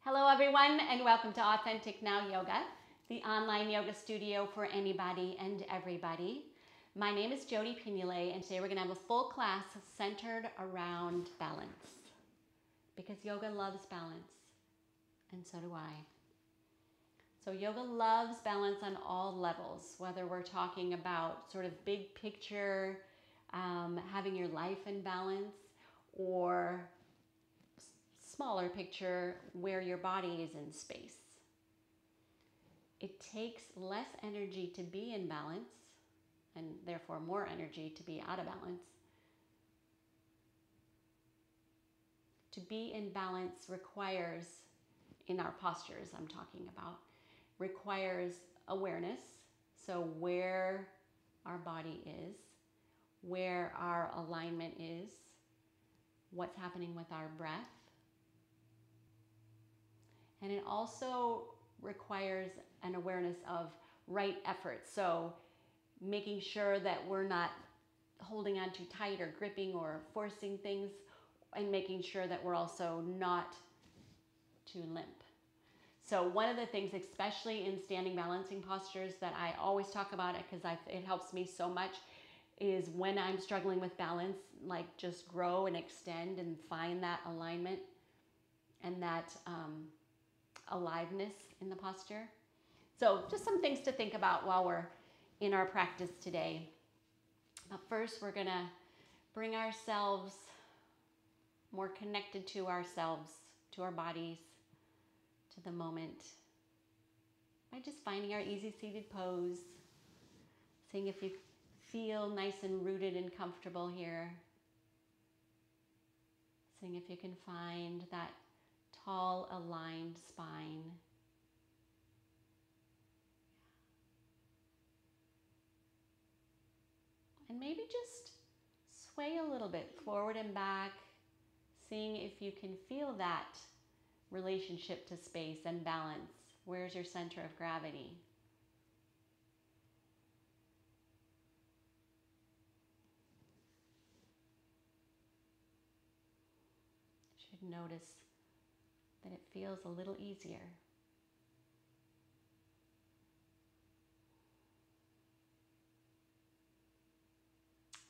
Hello everyone and welcome to Authentic Now Yoga, the online yoga studio for anybody and everybody. My name is Jody Pinule and today we're going to have a full class centered around balance because yoga loves balance and so do I. So yoga loves balance on all levels, whether we're talking about sort of big picture, having your life in balance, or smaller picture where your body is in space. It takes less energy to be in balance and therefore more energy to be out of balance. To be in balance requires, in our postures I'm talking about, requires awareness. So where our body is, where our alignment is, what's happening with our breath. And it also requires an awareness of right effort. So making sure that we're not holding on too tight or gripping or forcing things, and making sure that we're also not too limp. So one of the things, especially in standing balancing postures, that I always talk about it because it helps me so much, is when I'm struggling with balance, like just grow and extend and find that alignment and that aliveness in the posture. So just some things to think about while we're in our practice today. But first we're gonna bring ourselves more connected to ourselves, to our bodies, to the moment, by just finding our easy seated pose, seeing if you feel nice and rooted and comfortable here, seeing if you can find that tall, aligned spine. And maybe just sway a little bit forward and back, seeing if you can feel that relationship to space and balance. Where's your center of gravity? You should notice that it feels a little easier.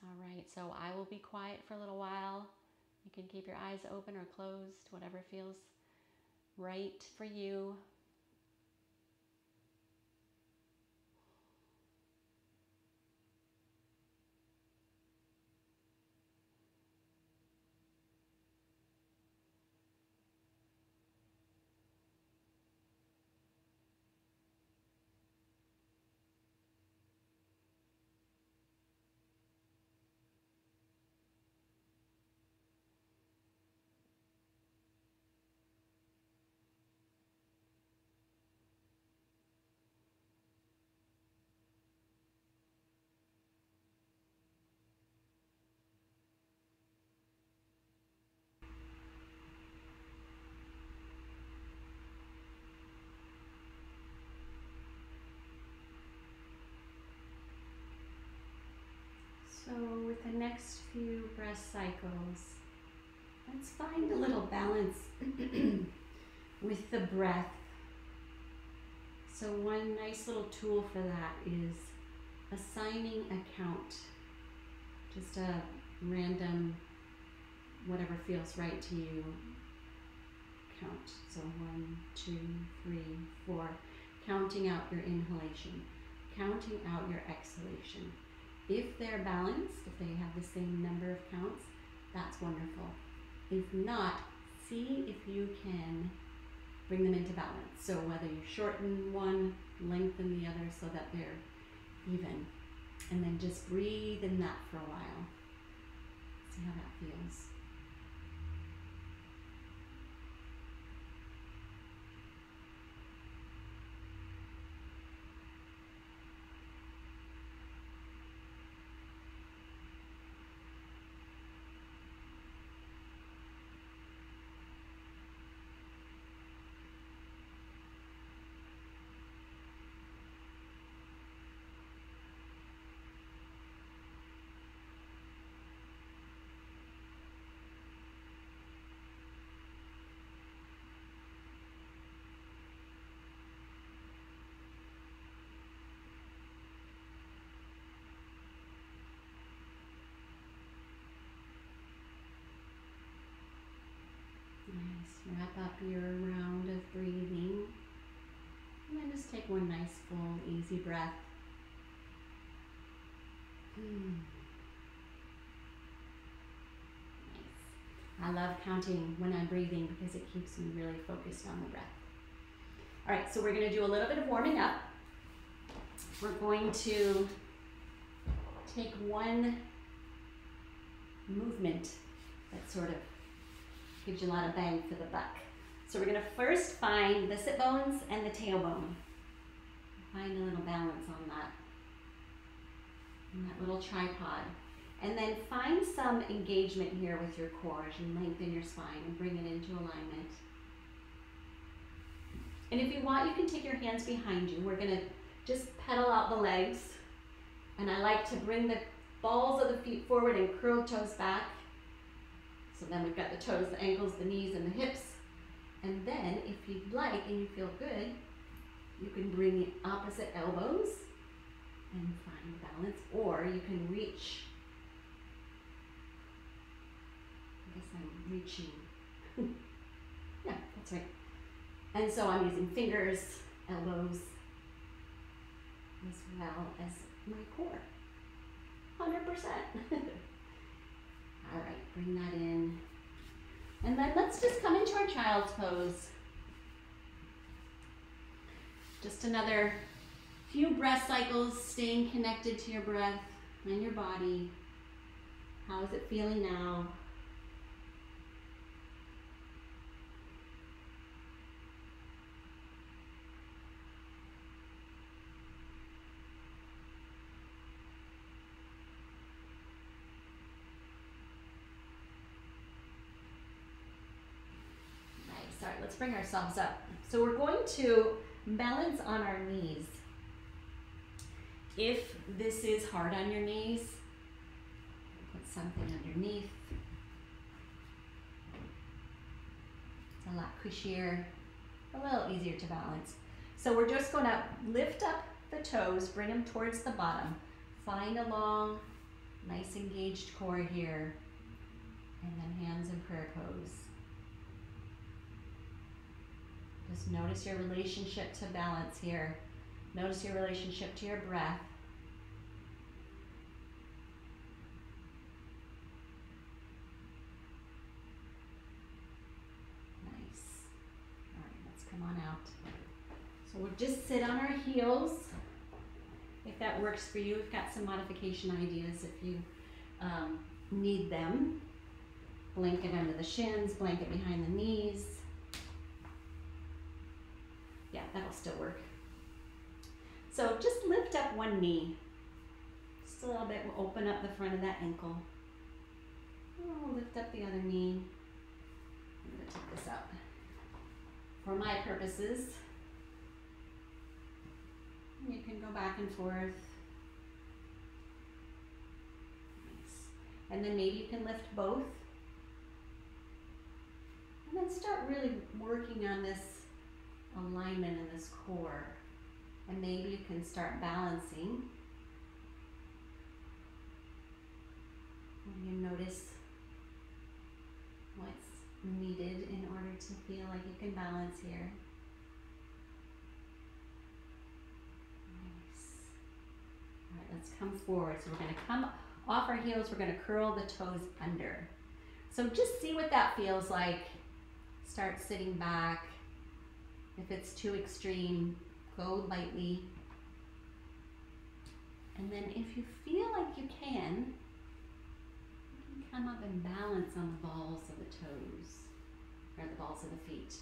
All right, so I will be quiet for a little while. You can keep your eyes open or closed, whatever feels right for you. So with the next few breath cycles, let's find a little balance with the breath. So one nice little tool for that is assigning a count, just a random, whatever feels right to you, count. So 1, 2, 3, 4, counting out your inhalation, counting out your exhalation. If they're balanced, if they have the same number of counts, that's wonderful. If not, see if you can bring them into balance. So whether you shorten one, lengthen the other so that they're even. And then just breathe in that for a while. See how that feels. Wrap up your round of breathing. And then just take one nice, full, easy breath. Nice. I love counting when I'm breathing because it keeps me really focused on the breath. All right, so we're going to do a little bit of warming up. We're going to take one movement that sort of gives you a lot of bang for the buck. So we're going to first find the sit bones and the tailbone. Find a little balance on that little tripod. And then find some engagement here with your core as you lengthen your spine and bring it into alignment. And if you want, you can take your hands behind you. We're going to just pedal out the legs. And I like to bring the balls of the feet forward and curl toes back. So then we've got the toes, the ankles, the knees, and the hips. And then, if you'd like and you feel good, you can bring the opposite elbows and find balance, or you can reach. I guess I'm reaching. Yeah, that's right. And so I'm using fingers, elbows, as well as my core. 100%. All right, bring that in. And then let's just come into our child's pose. Just another few breath cycles, staying connected to your breath and your body. How is it feeling now? All right, let's bring ourselves up. So we're going to balance on our knees. If this is hard on your knees, put something underneath. It's a lot cushier, a little easier to balance. So we're just going to lift up the toes, bring them towards the bottom. Find a long, nice engaged core here. And then hands in prayer pose. Just notice your relationship to balance here. Notice your relationship to your breath. Nice. All right, let's come on out. So we'll just sit on our heels. If that works for you, we've got some modification ideas if you need them. Blanket under the shins, blanket behind the knees. Yeah, that'll still work. So just lift up one knee. Just a little bit. We'll open up the front of that ankle. Oh, lift up the other knee. I'm going to take this out. For my purposes, you can go back and forth. Nice. And then maybe you can lift both. And then start really working on this alignment in this core. And maybe you can start balancing. And you notice what's needed in order to feel like you can balance here. Nice. All right, let's come forward. So we're going to come off our heels. We're going to curl the toes under. So just see what that feels like. Start sitting back. If it's too extreme, go lightly. And then if you feel like you can come up and balance on the balls of the toes, or the balls of the feet.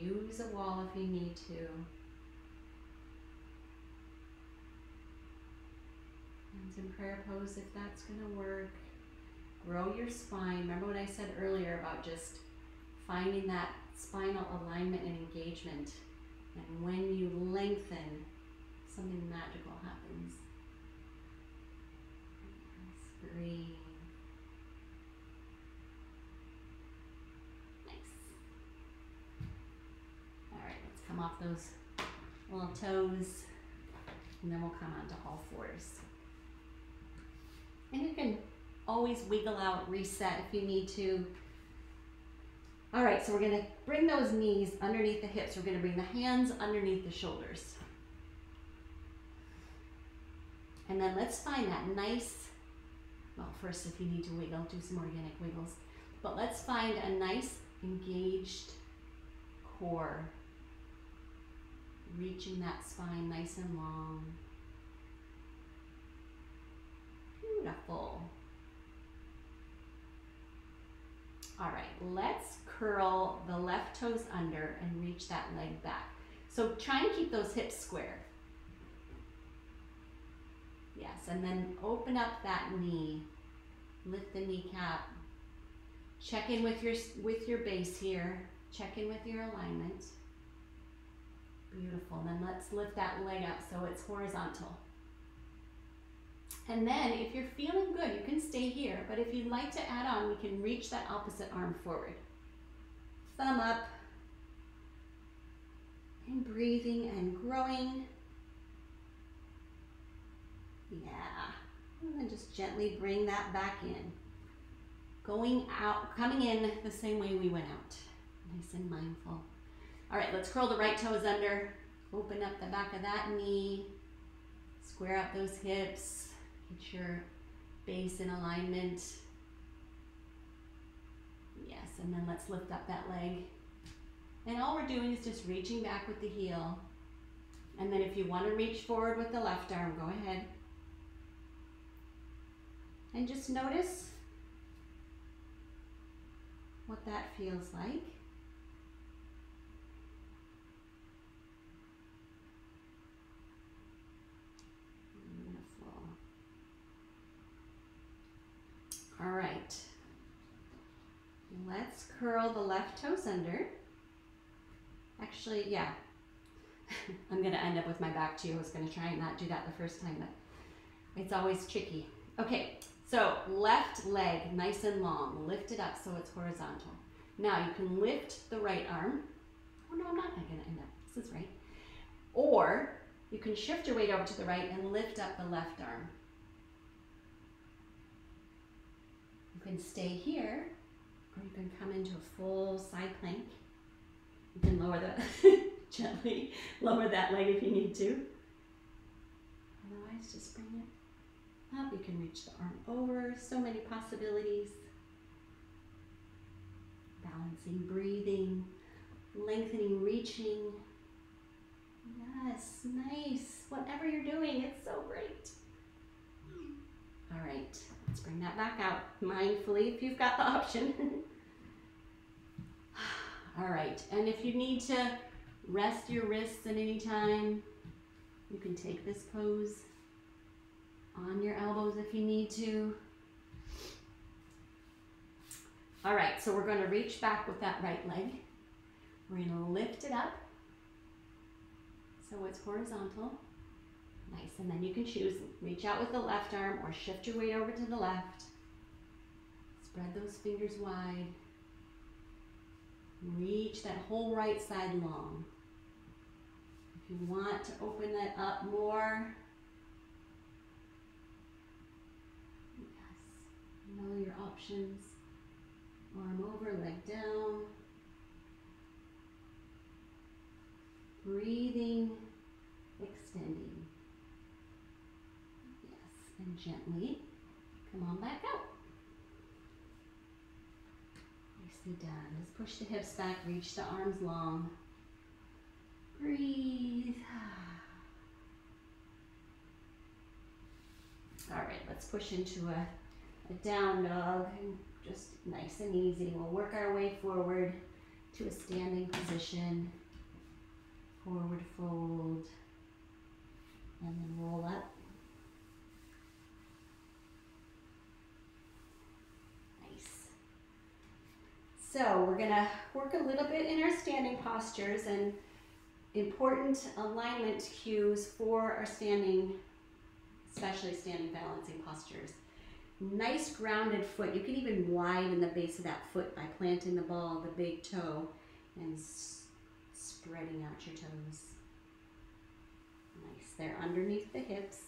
Use a wall if you need to. Hands in prayer pose if that's going to work. Grow your spine. Remember what I said earlier about just finding that spinal alignment and engagement. And when you lengthen, something magical happens. Let's breathe. Nice. All right, let's come off those little toes, and then we'll come onto all fours. And you can always wiggle out, reset if you need to. All right, so we're gonna bring those knees underneath the hips. We're gonna bring the hands underneath the shoulders. And then let's find that nice, well, first if you need to wiggle, do some organic wiggles. But let's find a nice engaged core. Reaching that spine nice and long. Beautiful. All right, let's curl the left toes under and reach that leg back. So try and keep those hips square. Yes, and then open up that knee. Lift the kneecap. Check in with your base here. Check in with your alignment. Beautiful. And then let's lift that leg up so it's horizontal. And then if you're feeling good, you can stay here. But if you'd like to add on, we can reach that opposite arm forward. Thumb up. And breathing and growing. Yeah. And then just gently bring that back in. Going out, coming in the same way we went out. Nice and mindful. All right, let's curl the right toes under. Open up the back of that knee. Square out those hips. Get your base in alignment. Yes, and then let's lift up that leg. And all we're doing is just reaching back with the heel. And then if you want to reach forward with the left arm, go ahead. And just notice what that feels like. Beautiful. All right. Let's curl the left toes under. Actually, yeah. I'm going to end up with my back to you. I was going to try and not do that the first time, but it's always tricky. Okay, so left leg nice and long. Lift it up so it's horizontal. Now you can lift the right arm. Oh no, I'm not going to end up. This is right. Or you can shift your weight over to the right and lift up the left arm. You can stay here, or you can come into a full side plank. You can lower the, gently lower that leg if you need to. Otherwise, just bring it up. You can reach the arm over. So many possibilities. Balancing, breathing, lengthening, reaching. Yes, nice. Whatever you're doing, it's so great. All right, let's bring that back out mindfully if you've got the option. All right, and if you need to rest your wrists at any time, you can take this pose on your elbows if you need to. All right, so we're going to reach back with that right leg. We're going to lift it up so it's horizontal. Nice, and then you can choose, reach out with the left arm or shift your weight over to the left. Spread those fingers wide. Reach that whole right side long. If you want to open that up more, yes, know your options. Arm over, leg down. Breathing, extending. Yes, and gently come on back out. Nicely done. Just push the hips back, reach the arms long. Breathe. All right, let's push into a down dog. And just nice and easy. We'll work our way forward to a standing position. Forward fold. And then roll up. Nice. So we're going to work a little bit in our standing postures and important alignment cues for our standing, especially standing balancing postures. Nice grounded foot. You can even widen the base of that foot by planting the ball, the big toe, and spreading out your toes. Nice. They're underneath the hips.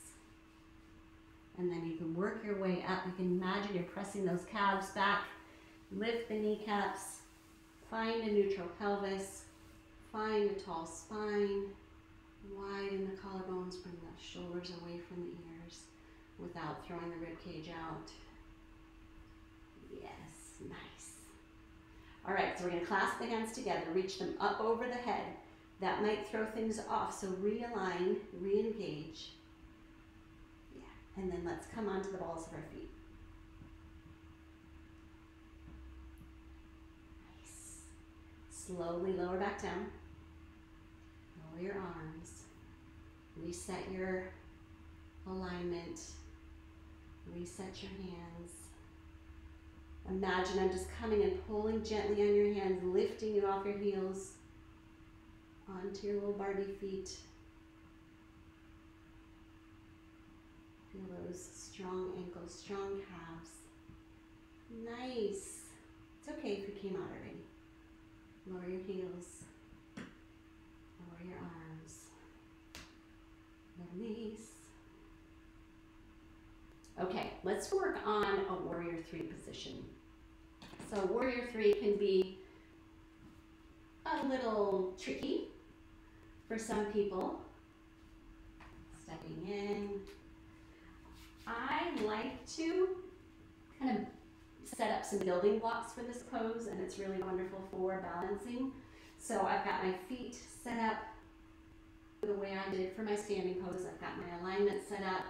And then you can work your way up. You can imagine you're pressing those calves back. Lift the kneecaps. Find a neutral pelvis. Find a tall spine. Widen the collarbones. Bring the shoulders away from the ears without throwing the rib cage out. Yes, nice. All right, so we're going to clasp the hands together. Reach them up over the head. That might throw things off, so realign, re-engage. And then let's come onto the balls of our feet. Nice. Slowly lower back down. Lower your arms. Reset your alignment. Reset your hands. Imagine I'm just coming and pulling gently on your hands, lifting you off your heels onto your little Barbie feet. Feel those strong ankles, strong calves. Nice. It's okay if you came out already. Lower your heels. Lower your arms. Release. Okay, let's work on a warrior 3 position. So warrior 3 can be a little tricky for some people. Stepping in. I like to kind of set up some building blocks for this pose, and it's really wonderful for balancing. So I've got my feet set up the way I did for my standing pose. I've got my alignment set up.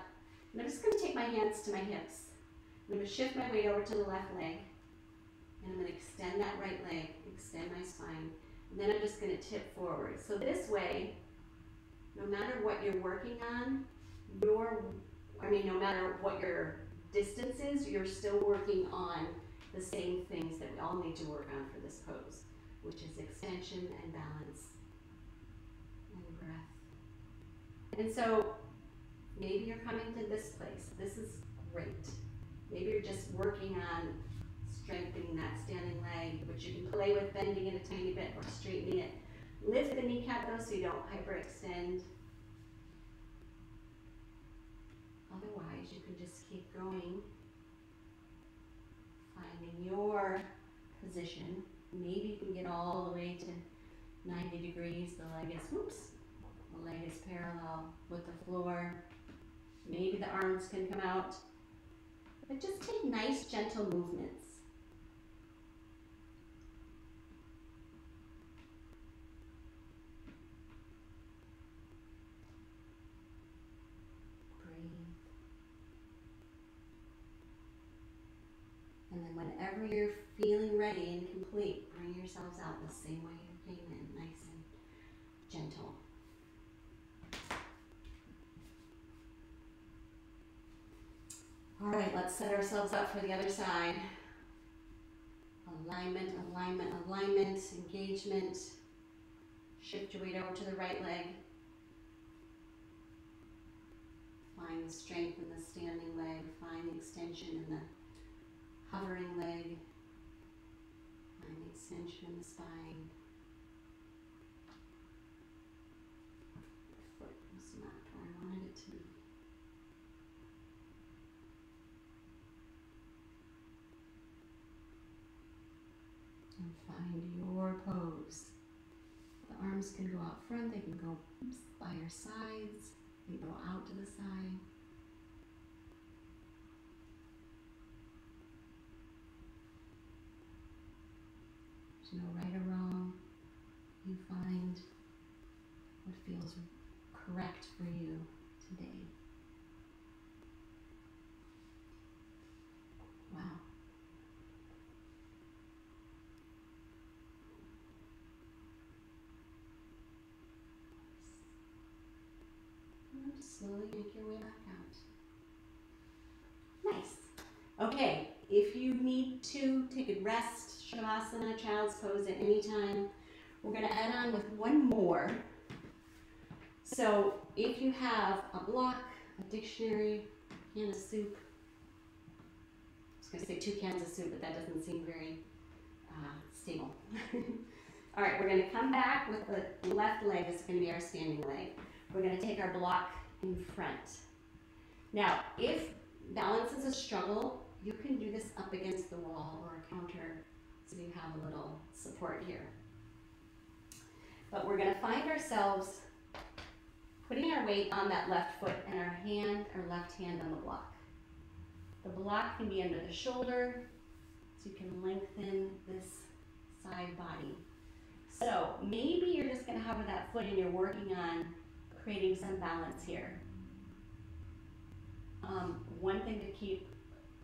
And I'm just going to take my hands to my hips. I'm going to shift my weight over to the left leg. And I'm going to extend that right leg, extend my spine. And then I'm just going to tip forward. So this way, no matter what you're working on, no matter what your distance is, you're still working on the same things that we all need to work on for this pose, which is extension and balance and breath. And so maybe you're coming to this place. This is great. Maybe you're just working on strengthening that standing leg, which you can play with bending it a tiny bit or straightening it. Lift the kneecap though so you don't hyperextend. Otherwise, you can just keep going, finding your position. Maybe you can get all the way to 90 degrees. The leg is parallel with the floor. Maybe the arms can come out. But just take nice, gentle movements. And then whenever you're feeling ready and complete, bring yourselves out the same way you came in, nice and gentle. All right, let's set ourselves up for the other side. Alignment, alignment, alignment, engagement. Shift your weight over to the right leg. Find the strength in the standing leg. Find the extension in the hovering leg. Find the extension in the spine. The foot was not where I wanted it to be. And find your pose. The arms can go out front, they can go by your sides, they can go out to the side. There's no right or wrong. You find what feels correct for you today. Wow. And just slowly make your way back out. Nice. Okay, if you need to take a rest, Shavasana, child's pose at any time, we're going to add on with one more. So if you have a block, a dictionary, a can of soup, I was going to say 2 cans of soup, but that doesn't seem very stable. All right, we're going to come back with the left leg. This is going to be our standing leg. We're going to take our block in front. Now, if balance is a struggle, you can do this up against the wall or a counter so you have a little support here. But we're going to find ourselves putting our weight on that left foot and our left hand on the block. The block can be under the shoulder, so you can lengthen this side body. So maybe you're just going to hover that foot and you're working on creating some balance here. One thing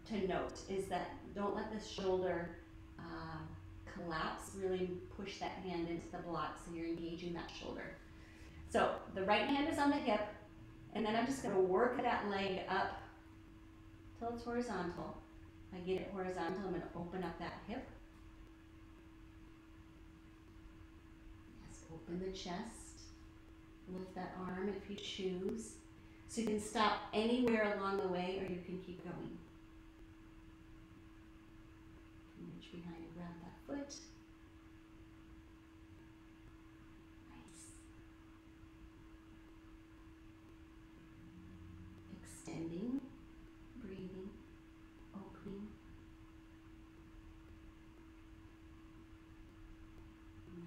to note is that don't let this shoulder collapse. Really push that hand into the block so you're engaging that shoulder. So the right hand is on the hip, and then I'm just going to work that leg up till it's horizontal. If I get it horizontal, I'm going to open up that hip. Yes, open the chest. Lift that arm if you choose. So you can stop anywhere along the way, or you can keep going. Reach behind and grab that foot. Nice. Extending, breathing, opening.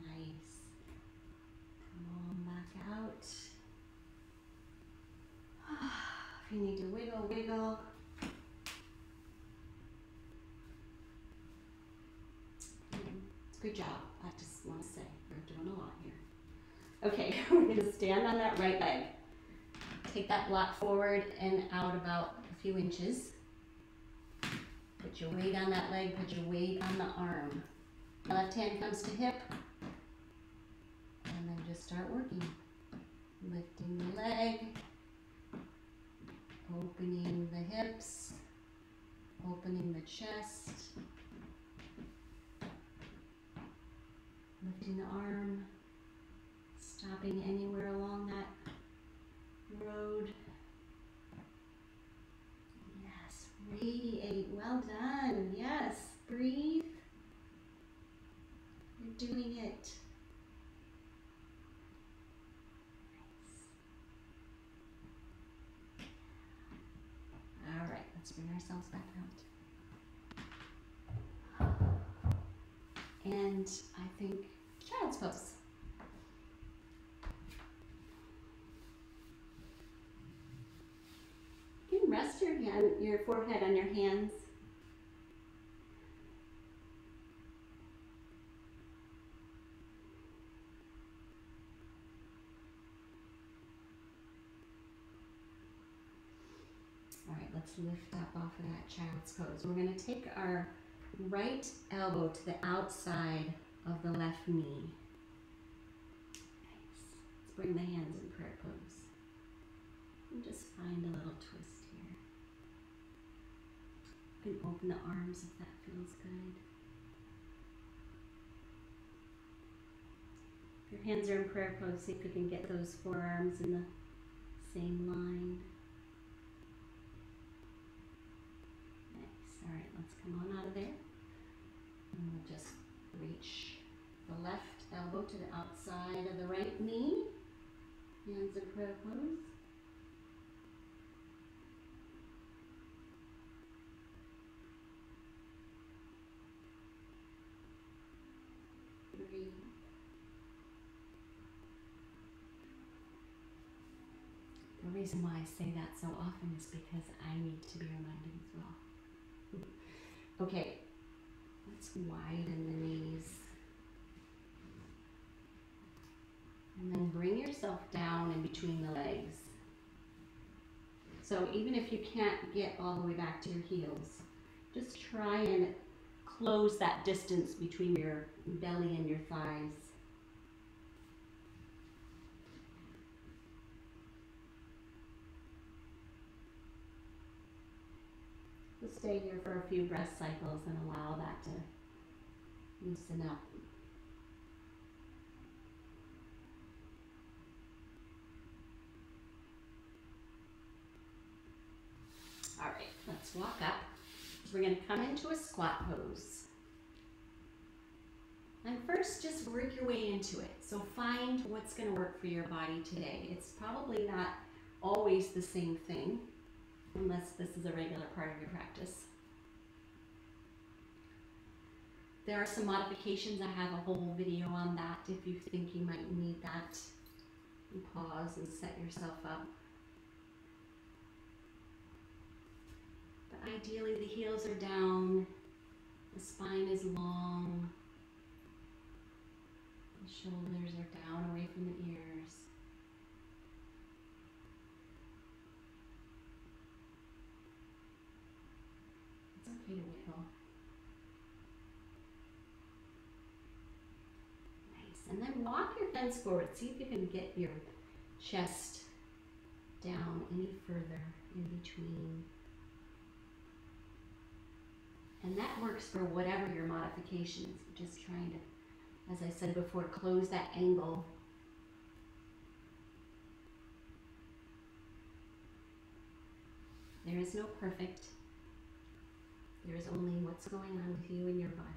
Nice. Come on back out. If you need to wiggle, wiggle. Good job. I just want to say, we're doing a lot here. Okay, we're going to stand on that right leg. Take that block forward and out about a few inches. Put your weight on that leg, put your weight on the arm. The left hand comes to hip. And then just start working. Lifting the leg. Opening the hips. Opening the chest. Lifting the arm, stopping anywhere along that road. Yes, radiate, well done. Yes, breathe. You're doing it. Nice. All right, let's bring ourselves back out. And I think child's pose. You can rest your forehead on your hands. All right, let's lift up off of that child's pose. We're going to take our right elbow to the outside of the left knee. Nice. Let's bring the hands in prayer pose. And just find a little twist here. You can open the arms if that feels good. If your hands are in prayer pose, see if you can get those forearms in the same line. Nice. All right, let's come on out of there. And we'll just reach the left elbow to the outside of the right knee. Hands in prayer pose. Breathe. The reason why I say that so often is because I need to be reminded as well. Okay. Let's widen the knees. And then bring yourself down in between the legs. So even if you can't get all the way back to your heels, just try and close that distance between your belly and your thighs. So stay here for a few breath cycles and allow that to loosen up. All right, let's walk up. We're going to come into a squat pose. And first, just work your way into it. So find what's going to work for your body today. It's probably not always the same thing. unless this is a regular part of your practice. There are some modifications. I have a whole video on that if you think you might need that. You pause and set yourself up. But ideally the heels are down, the spine is long, the shoulders are down away from the ears. It's okay to wiggle. And then walk your hands forward. See if you can get your chest down any further in between. And that works for whatever your modifications. Just trying to, as I said before, close that angle. There is no perfect. There is only what's going on with you and your body.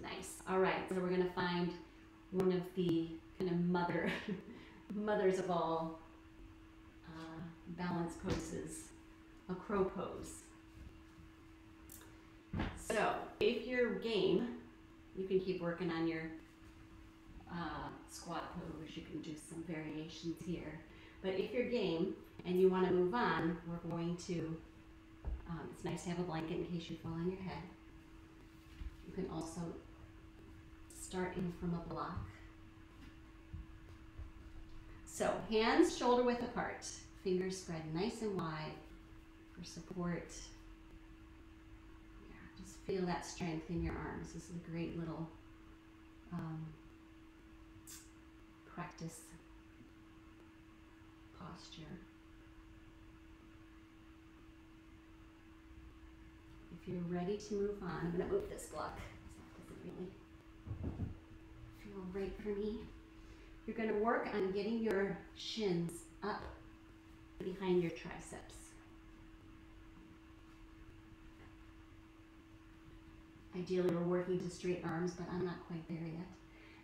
Nice. All right, so we're going to find one of the kind of mothers of all balance poses, a crow pose. So if you're game, you can keep working on your squat pose. You can do some variations here. But if you're game and you want to move on, we're going to, it's nice to have a blanket in case you fall on your head. You can also start in from a block. So hands shoulder width apart, fingers spread nice and wide for support. Yeah, just feel that strength in your arms. This is a great little practice posture. If you're ready to move on, I'm going to move this block. That doesn't really feel right for me. You're going to work on getting your shins up behind your triceps. Ideally, we're working to straight arms, but I'm not quite there yet.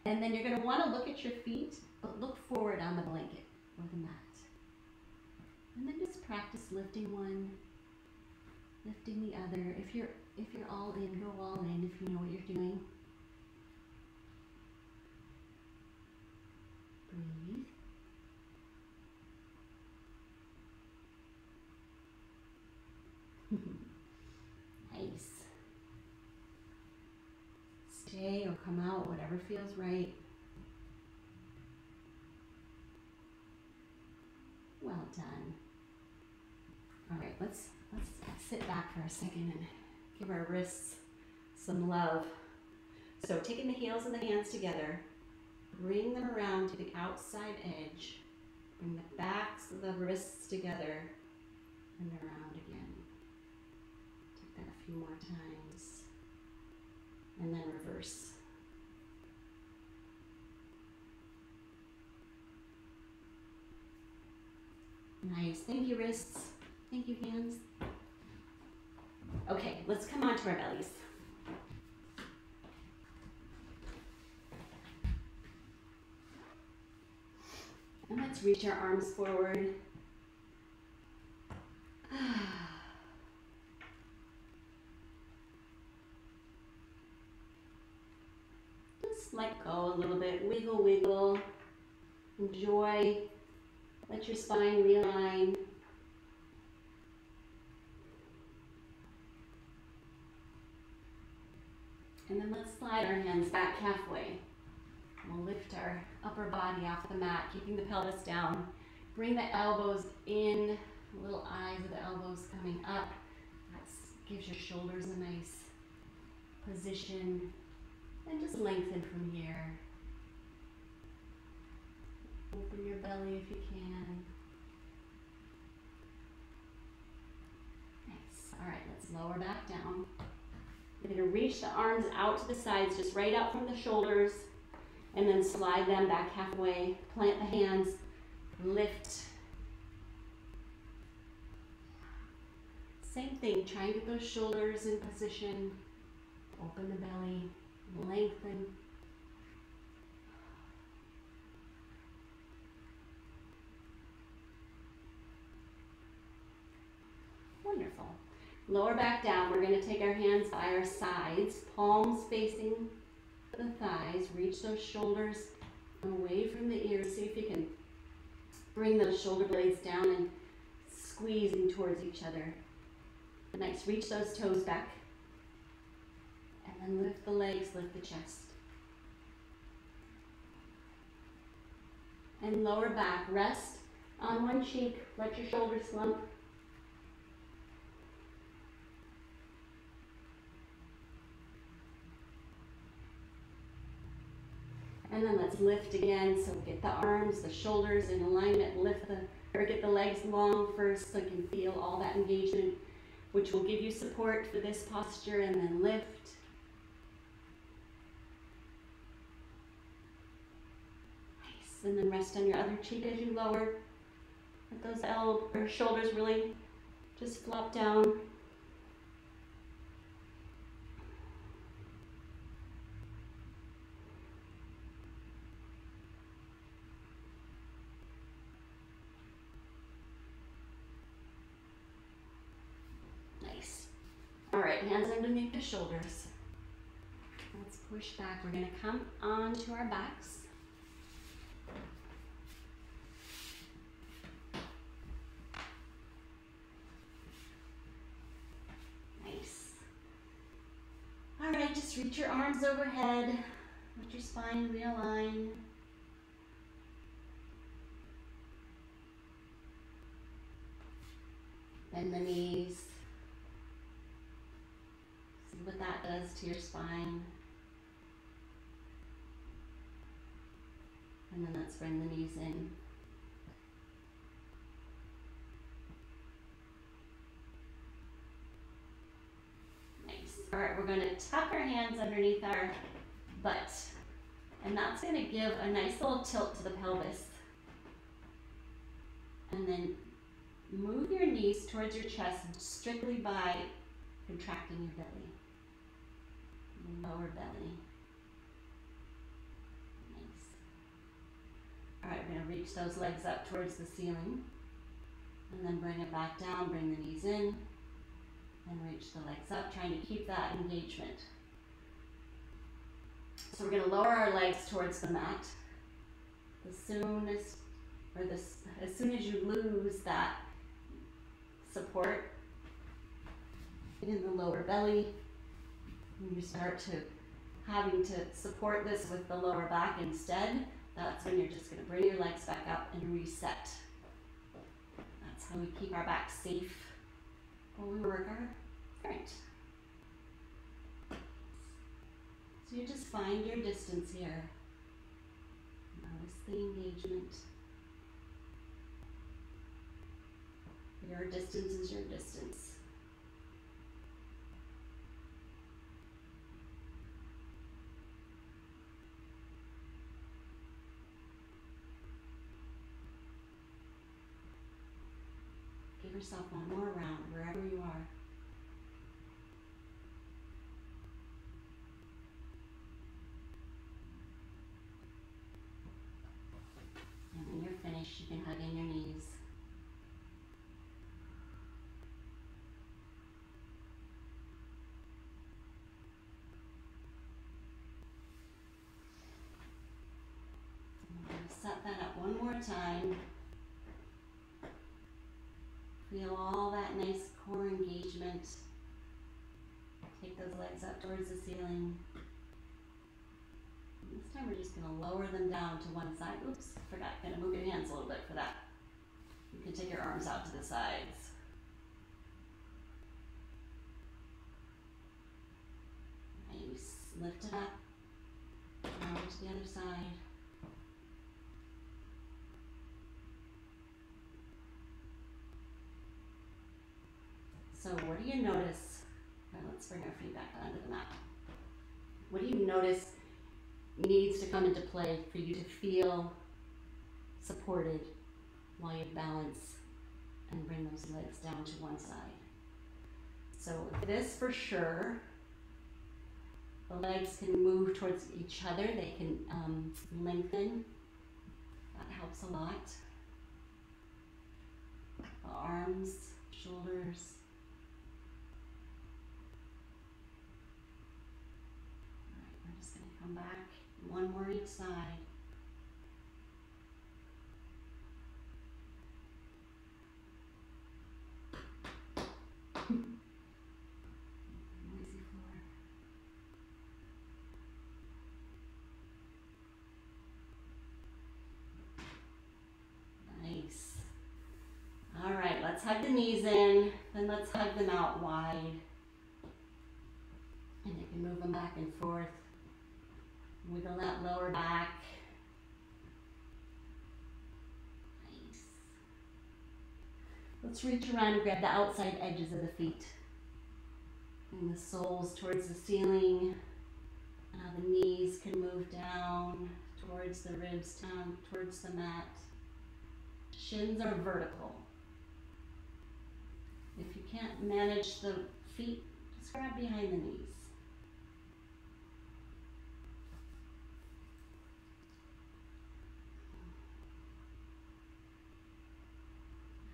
And then you're going to want to look at your feet, but look forward on the blanket or the mat. And then just practice lifting one, lifting the other. If you're all in, go all in if you know what you're doing. Breathe. Nice. Stay or come out, whatever feels right. Well done. All right, let's sit back for a second and give our wrists some love. So taking the heels and the hands together, bring them around to the outside edge. Bring the backs of the wrists together and around again. Take that a few more times. And then reverse. Nice. Thank you, wrists. Thank you, hands. Okay, let's come on to our bellies. And let's reach our arms forward. Just let go a little bit. Wiggle, wiggle. Enjoy. Let your spine realign. And then let's slide our hands back halfway. We'll lift our upper body off the mat, keeping the pelvis down. Bring the elbows in, little eyes of the elbows coming up. That gives your shoulders a nice position. And just lengthen from here. Open your belly if you can. Nice. All right, let's lower back down. You're going to reach the arms out to the sides, just right out from the shoulders, and then slide them back halfway. Plant the hands, lift. Same thing, try and get those shoulders in position. Open the belly, lengthen. Lower back down. We're going to take our hands by our sides, palms facing the thighs. Reach those shoulders away from the ears. See if you can bring those shoulder blades down and squeezing towards each other. Nice. Reach those toes back. And then lift the legs, lift the chest. And lower back. Rest on one cheek. Let your shoulders slump. And then let's lift again. So get the arms, the shoulders in alignment. Get the legs long first so you can feel all that engagement, which will give you support for this posture, and then lift. Nice. And then rest on your other cheek as you lower. Let those shoulders really just flop down. All right, hands underneath the shoulders. Let's push back. We're going to come onto our backs. Nice. All right, just reach your arms overhead. Let your spine realign. Bend the knees. What that does to your spine. And then let's bring the knees in. Nice. All right, we're going to tuck our hands underneath our butt. And that's going to give a nice little tilt to the pelvis. And then move your knees towards your chest strictly by contracting your belly. Lower belly. Nice. All right, we're going to reach those legs up towards the ceiling. And then bring it back down, bring the knees in. And reach the legs up, trying to keep that engagement. So we're going to lower our legs towards the mat. As soon as you lose that support in the lower belly, when you start to having to support this with the lower back instead, that's when you're just going to bring your legs back up and reset. That's how we keep our back safe while we work our strength. So you just find your distance here. Notice the engagement. Your distance is your distance. Give yourself one more round wherever you are. And when you're finished, you can hug in your knees. And we're going to set that up one more time. Feel all that nice core engagement. Take those legs up towards the ceiling. And this time we're just going to lower them down to one side. Oops, forgot. Going to move your hands a little bit for that. You can take your arms out to the sides. Nice. Lift it up. Now to the other side. So what do you notice? Now let's bring our feet back onto the mat. What do you notice needs to come into play for you to feel supported while you balance and bring those legs down to one side? So this for sure, the legs can move towards each other. They can lengthen. That helps a lot. The arms, shoulders. Come back, one more each side. Noisy floor. Nice. All right, let's hug the knees in, then let's hug them out wide. And you can move them back and forth. Wiggle that lower back. Nice. Let's reach around and grab the outside edges of the feet. Bring the soles towards the ceiling. The knees can move down towards the ribs, down towards the mat. Shins are vertical. If you can't manage the feet, just grab behind the knees.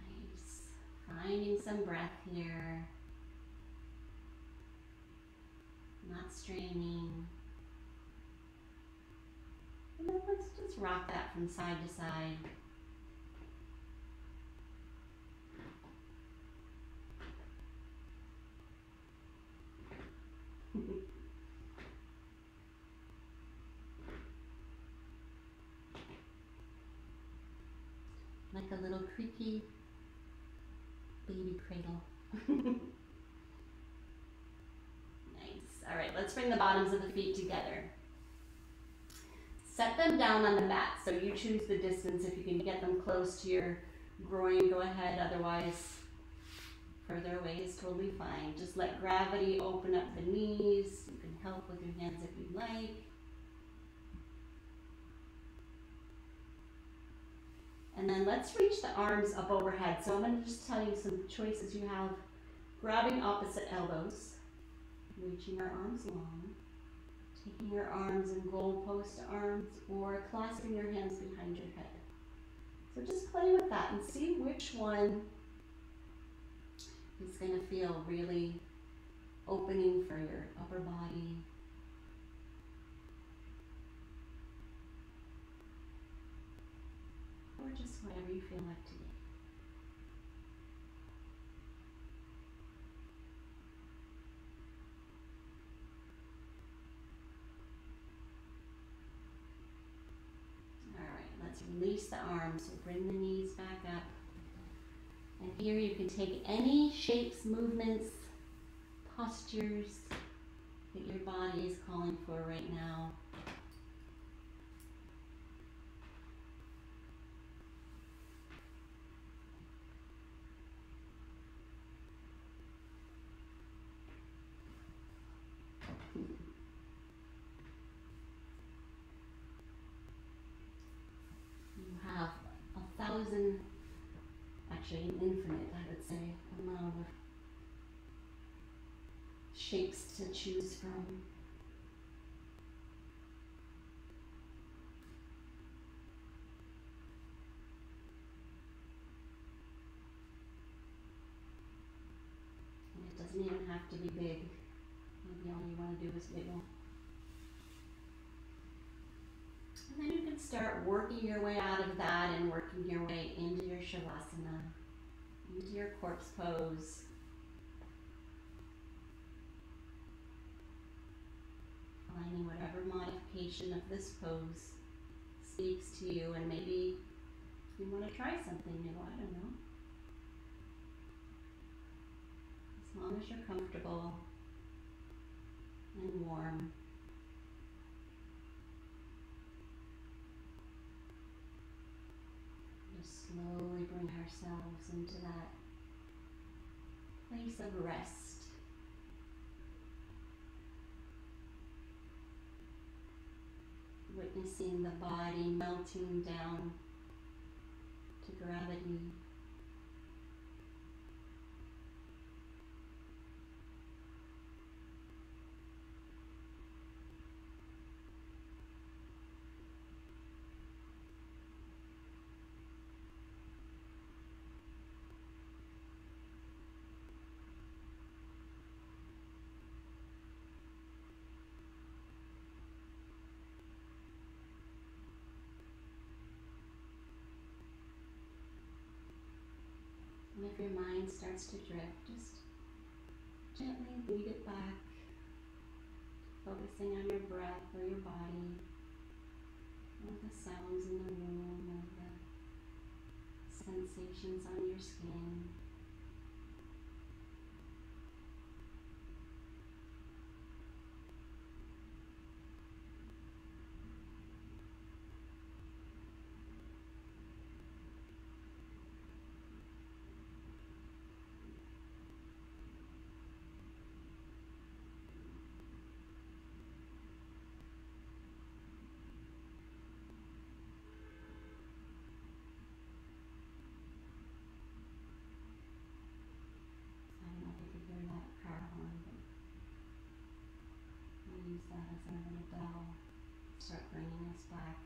Nice. Finding some breath here. Not straining. And then let's just rock that from side to side. Like a little creaky baby cradle. Nice. All right, let's bring the bottoms of the feet together. Set them down on the mat, so you choose the distance. If you can get them close to your groin, go ahead. Otherwise, further away is totally fine. Just let gravity open up the knees. You can help with your hands if you'd like. And then let's reach the arms up overhead. So I'm going to just tell you some choices you have. Grabbing opposite elbows, reaching our arms long, taking your arms in goalpost arms, or clasping your hands behind your head. So just play with that and see which one is going to feel really opening for your upper body. Or just whatever you feel like today. All right, let's release the arms. So bring the knees back up. And here you can take any shapes, movements, postures that your body is calling for right now. Actually an infinite, I would say, amount of shapes to choose from. And it doesn't even have to be big. Maybe all you want to do is wiggle. And then you can start working your way out of that and working your way into your Shavasana, into your corpse pose. Finding whatever modification of this pose speaks to you, and maybe you want to try something new, I don't know. As long as you're comfortable and warm. Slowly bring ourselves into that place of rest. Witnessing the body melting down to gravity. mind starts to drift, just gently lead it back, focusing on your breath or your body, or the sounds in the room, or the sensations on your skin. I don't know if you can hear that car horn, but we'll use that as our little bell. Start bringing us back.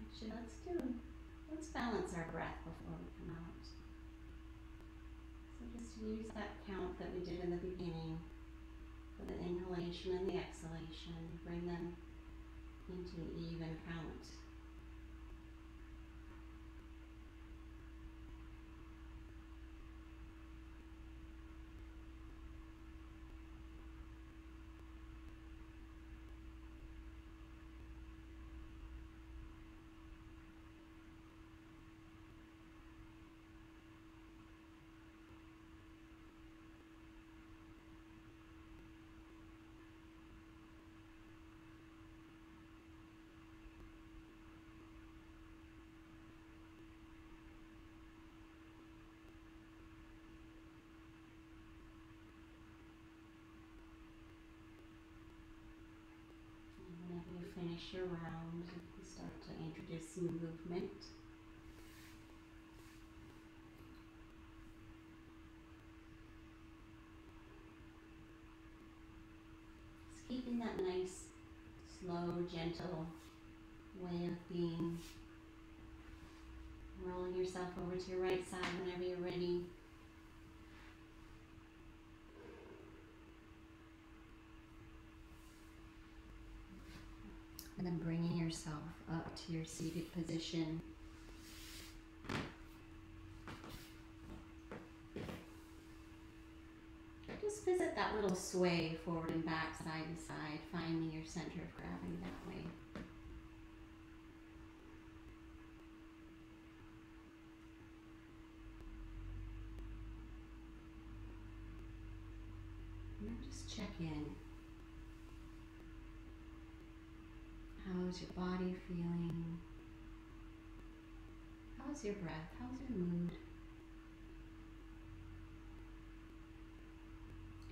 Actually, let's balance our breath before we come out. So just use that count that we did in the beginning for the inhalation and the exhalation. Bring them into an even count. Finish your round, you can start to introduce some movement. Just keeping that nice, slow, gentle way of being. Rolling yourself over to your right side whenever you're ready. And then bringing yourself up to your seated position. Just visit that little sway forward and back, side to side, finding your center of gravity that way. And then just check in. How's your body feeling? How's your breath? How's your mood?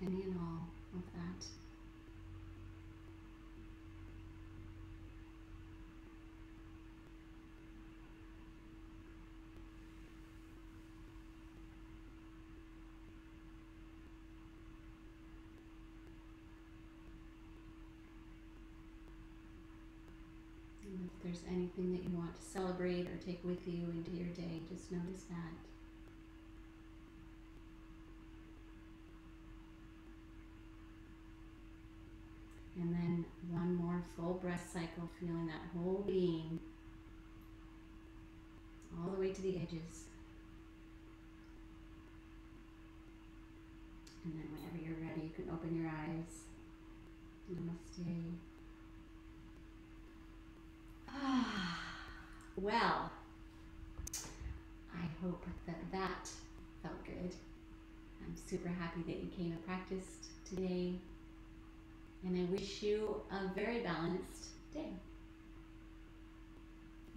Any and all of that. And if there's anything that you want to celebrate or take with you into your day, just notice that. And then one more full breath cycle, feeling that whole being all the way to the edges. And then whenever you're ready, you can open your eyes. Namaste. Well, I hope that felt good. I'm super happy that you came and practiced today. And I wish you a very balanced day.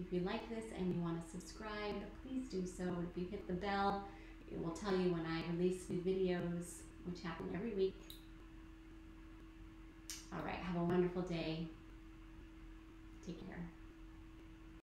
If you like this and you want to subscribe, please do so. If you hit the bell, it will tell you when I release new videos, which happen every week. All right, have a wonderful day. Take care.